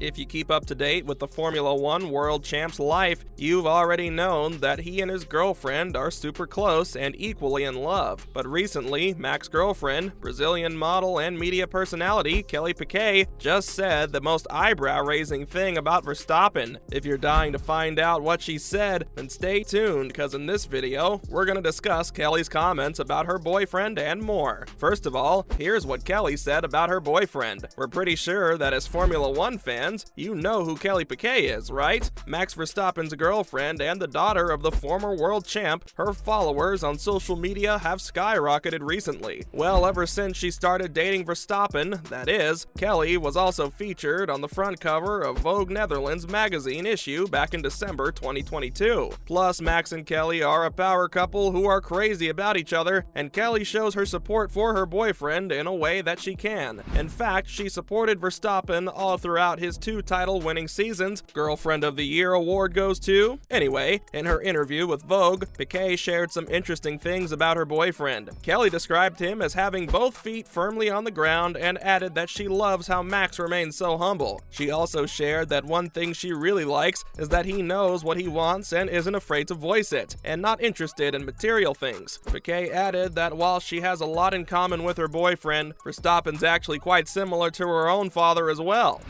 If you keep up to date with the Formula One world champ's life, you've already known that he and his girlfriend are super close and equally in love. But recently, Max's girlfriend, Brazilian model and media personality Kelly Piquet, just said the most eyebrow-raising thing about Verstappen. If you're dying to find out what she said, then stay tuned, because in this video, we're going to discuss Kelly's comments about her boyfriend and more. First of all, here's what Kelly said about her boyfriend. We're pretty sure that as Formula One fans, you know who Kelly Piquet is, right? Max Verstappen's girlfriend and the daughter of the former world champ. Her followers on social media have skyrocketed recently. Well, ever since she started dating Verstappen, that is, Kelly was also featured on the front cover of Vogue Netherlands magazine issue back in December 2022. Plus, Max and Kelly are a power couple who are crazy about each other, and Kelly shows her support for her boyfriend in a way that she can. In fact, she supported Verstappen all throughout his 2 title-winning seasons. Girlfriend of the Year award goes to... Anyway, in her interview with Vogue, Piquet shared some interesting things about her boyfriend. Kelly described him as having both feet firmly on the ground and added that she loves how Max remains so humble. She also shared that one thing she really likes is that he knows what he wants and isn't afraid to voice it, and not interested in material things. Piquet added that while she has a lot in common with her boyfriend, Verstappen's actually quite similar to her own father as well.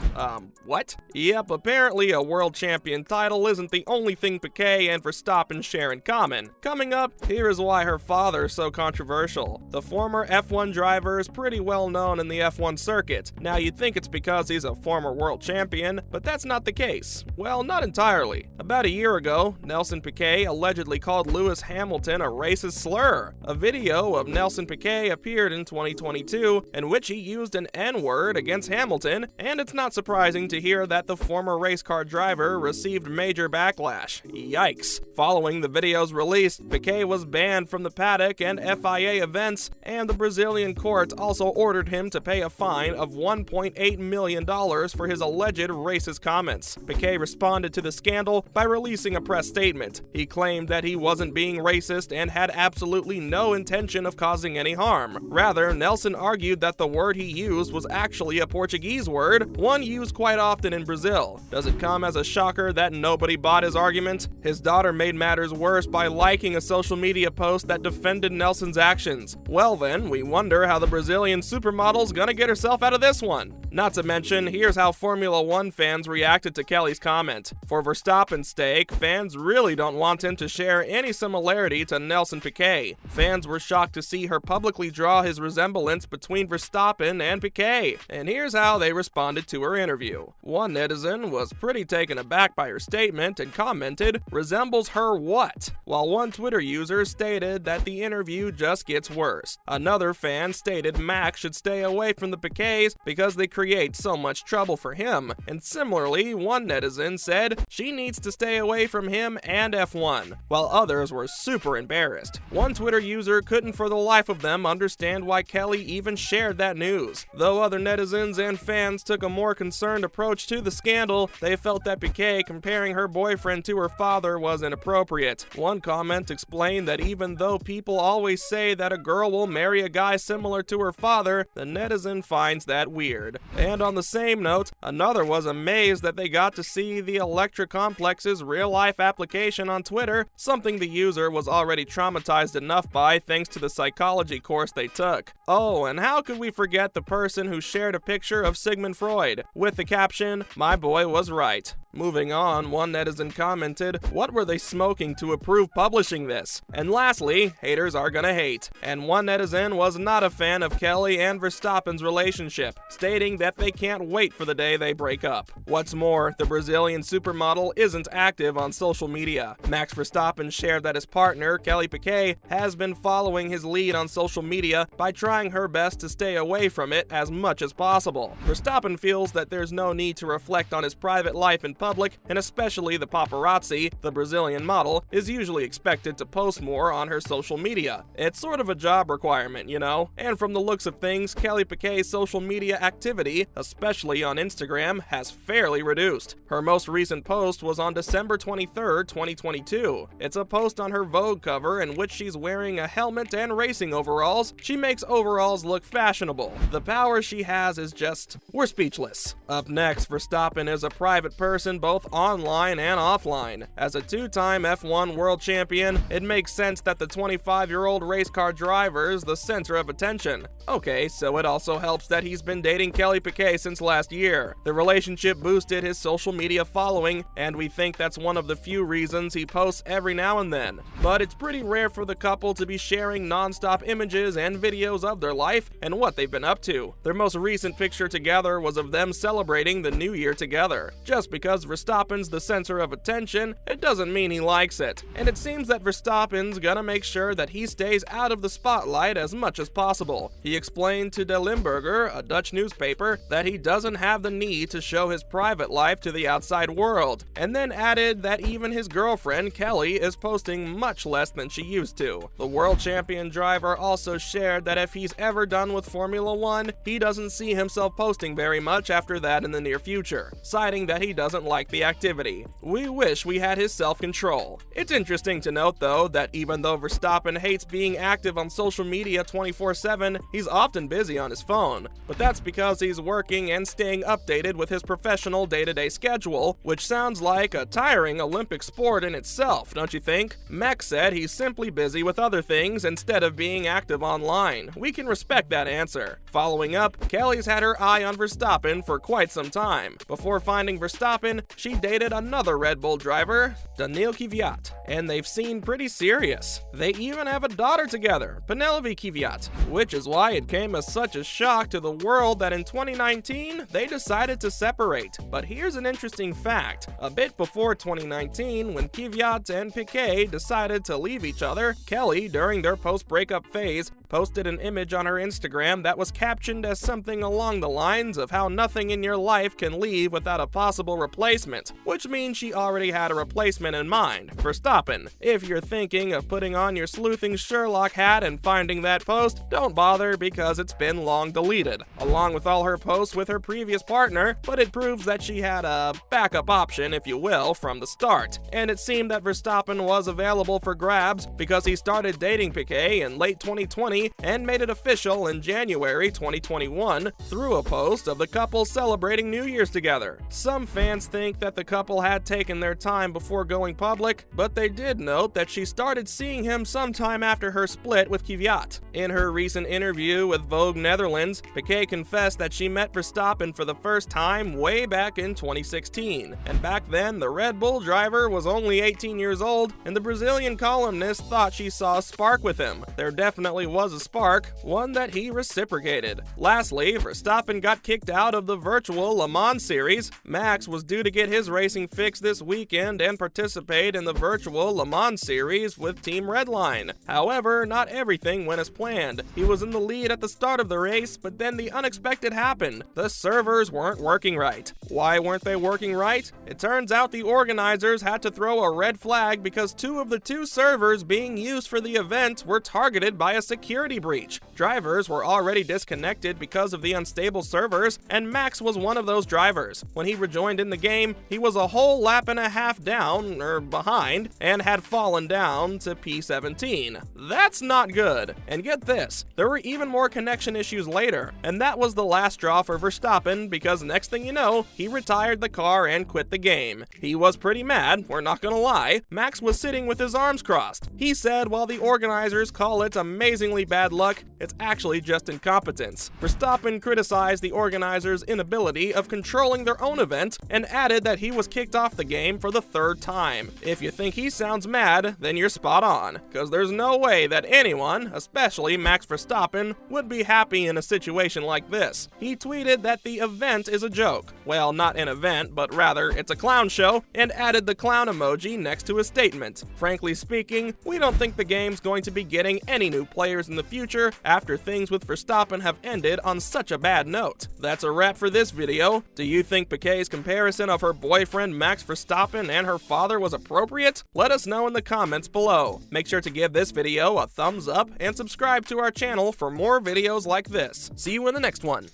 What? Yep, apparently a world champion title isn't the only thing Piquet and Verstappen share in common. Coming up, here is why her father is so controversial. The former F1 driver is pretty well known in the F1 circuit. Now you'd think it's because he's a former world champion, but that's not the case. Well, not entirely. About a year ago, Nelson Piquet allegedly called Lewis Hamilton a racist slur. A video of Nelson Piquet appeared in 2022 in which he used an N-word against Hamilton, and it's not surprising to hear that the former race car driver received major backlash. Yikes. Following the video's release, Piquet was banned from the paddock and FIA events, and the Brazilian court also ordered him to pay a fine of $1.8 million for his alleged racist comments. Piquet responded to the scandal by releasing a press statement. He claimed that he wasn't being racist and had absolutely no intention of causing any harm. Rather, Nelson argued that the word he used was actually a Portuguese word, one used quite often in Brazil. Does it come as a shocker that nobody bought his argument? His daughter made matters worse by liking a social media post that defended Nelson's actions. Well then, we wonder how the Brazilian supermodel's gonna get herself out of this one. Not to mention, here's how Formula One fans reacted to Kelly's comment. For Verstappen's stake, fans really don't want him to share any similarity to Nelson Piquet. Fans were shocked to see her publicly draw his resemblance between Verstappen and Piquet, and here's how they responded to her interview. One netizen was pretty taken aback by her statement and commented, "Resembles her what?" While one Twitter user stated that the interview just gets worse. Another fan stated Max should stay away from the Piquets because they create so much trouble for him, and similarly, one netizen said she needs to stay away from him and F1, while others were super embarrassed. One Twitter user couldn't for the life of them understand why Kelly even shared that news. Though other netizens and fans took a more concerned approach to the scandal, they felt that Piquet comparing her boyfriend to her father was inappropriate. One comment explained that even though people always say that a girl will marry a guy similar to her father, the netizen finds that weird. And on the same note, another was amazed that they got to see the Electra Complex's real-life application on Twitter, something the user was already traumatized enough by thanks to the psychology course they took. Oh, and how could we forget the person who shared a picture of Sigmund Freud with the caption, "My boy was right." Moving on, one netizen commented, "What were they smoking to approve publishing this?" And lastly, haters are gonna hate. And one netizen was not a fan of Kelly and Verstappen's relationship, stating that they can't wait for the day they break up. What's more, the Brazilian supermodel isn't active on social media. Max Verstappen shared that his partner, Kelly Piquet, has been following his lead on social media by trying her best to stay away from it as much as possible. Verstappen feels that there's no need to reflect on his private life in public public, and especially the paparazzi, the Brazilian model is usually expected to post more on her social media. It's sort of a job requirement, you know? And from the looks of things, Kelly Piquet's social media activity, especially on Instagram, has fairly reduced. Her most recent post was on December 23rd, 2022. It's a post on her Vogue cover in which she's wearing a helmet and racing overalls. She makes overalls look fashionable. The power she has is just, we're speechless. Up next, Verstappen is a private person both online and offline. As a two-time F1 world champion, it makes sense that the 25-year-old race car driver is the center of attention. Okay, so it also helps that he's been dating Kelly Piquet since last year. The relationship boosted his social media following, and we think that's one of the few reasons he posts every now and then. But it's pretty rare for the couple to be sharing non-stop images and videos of their life and what they've been up to. Their most recent picture together was of them celebrating the new year together. Just because Verstappen's the center of attention, it doesn't mean he likes it. And it seems that Verstappen's gonna make sure that he stays out of the spotlight as much as possible. He explained to De Limburger, a Dutch newspaper, that he doesn't have the need to show his private life to the outside world, and then added that even his girlfriend, Kelly, is posting much less than she used to. The world champion driver also shared that if he's ever done with Formula 1, he doesn't see himself posting very much after that in the near future, citing that he doesn't like the activity. We wish we had his self-control. It's interesting to note, though, that even though Verstappen hates being active on social media 24/7, he's often busy on his phone. But that's because he's working and staying updated with his professional day-to-day schedule, which sounds like a tiring Olympic sport in itself, don't you think? Max said he's simply busy with other things instead of being active online. We can respect that answer. Following up, Kelly's had her eye on Verstappen for quite some time. Before finding Verstappen, she dated another Red Bull driver, Daniil Kvyat, and they've seemed pretty serious. They even have a daughter together, Penelope Kvyat, which is why it came as such a shock to the world that in 2019, they decided to separate. But here's an interesting fact. A bit before 2019, when Kvyat and Piquet decided to leave each other, Kelly, during their post-breakup phase, posted an image on her Instagram that was captioned as something along the lines of how nothing in your life can leave without a possible replacement, which means she already had a replacement in mind, Verstappen. If you're thinking of putting on your sleuthing Sherlock hat and finding that post, don't bother because it's been long deleted, along with all her posts with her previous partner, but it proves that she had a backup option, if you will, from the start. And it seemed that Verstappen was available for grabs because he started dating Piquet in late 2020 and made it official in January 2021 through a post of the couple celebrating New Year's together. Some fans think that the couple had taken their time before going public, but they did note that she started seeing him sometime after her split with Kvyat. In her recent interview with Vogue Netherlands, Piquet confessed that she met Verstappen for the first time way back in 2016, and back then the Red Bull driver was only 18 years old, and the Brazilian columnist thought she saw a spark with him. There definitely was a spark, one that he reciprocated. Lastly, Verstappen got kicked out of the virtual Le Mans series. Max was due to get his racing fix this weekend and participate in the virtual Le Mans series with Team Redline. However, not everything went as planned. He was in the lead at the start of the race, but then the unexpected happened. The servers weren't working right. Why weren't they working right? It turns out the organizers had to throw a red flag because two of the two servers being used for the event were targeted by a security breach. Drivers were already disconnected because of the unstable servers, and Max was one of those drivers. When he rejoined in the game, he was a whole lap and a half down, or behind, and had fallen down to P17. That's not good. And get this, there were even more connection issues later, and that was the last straw for Verstappen because next thing you know, he retired the car and quit the game. He was pretty mad, we're not gonna lie. Max was sitting with his arms crossed. He said while the organizers call it amazingly bad luck, it's actually just incompetence. Verstappen criticized the organizers' inability of controlling their own event and added that he was kicked off the game for the third time. If you think he sounds mad, then you're spot on, because there's no way that anyone, especially Max Verstappen, would be happy in a situation like this. He tweeted that the event is a joke. Well, not an event, but rather it's a clown show, and added the clown emoji next to his statement. Frankly speaking, we don't think the game's going to be getting any new players in the future after things with Verstappen have ended on such a bad note. That's a wrap for this video. Do you think Piquet's comparison treatment of her boyfriend Max Verstappen and her father was appropriate? Let us know in the comments below. Make sure to give this video a thumbs up and subscribe to our channel for more videos like this. See you in the next one.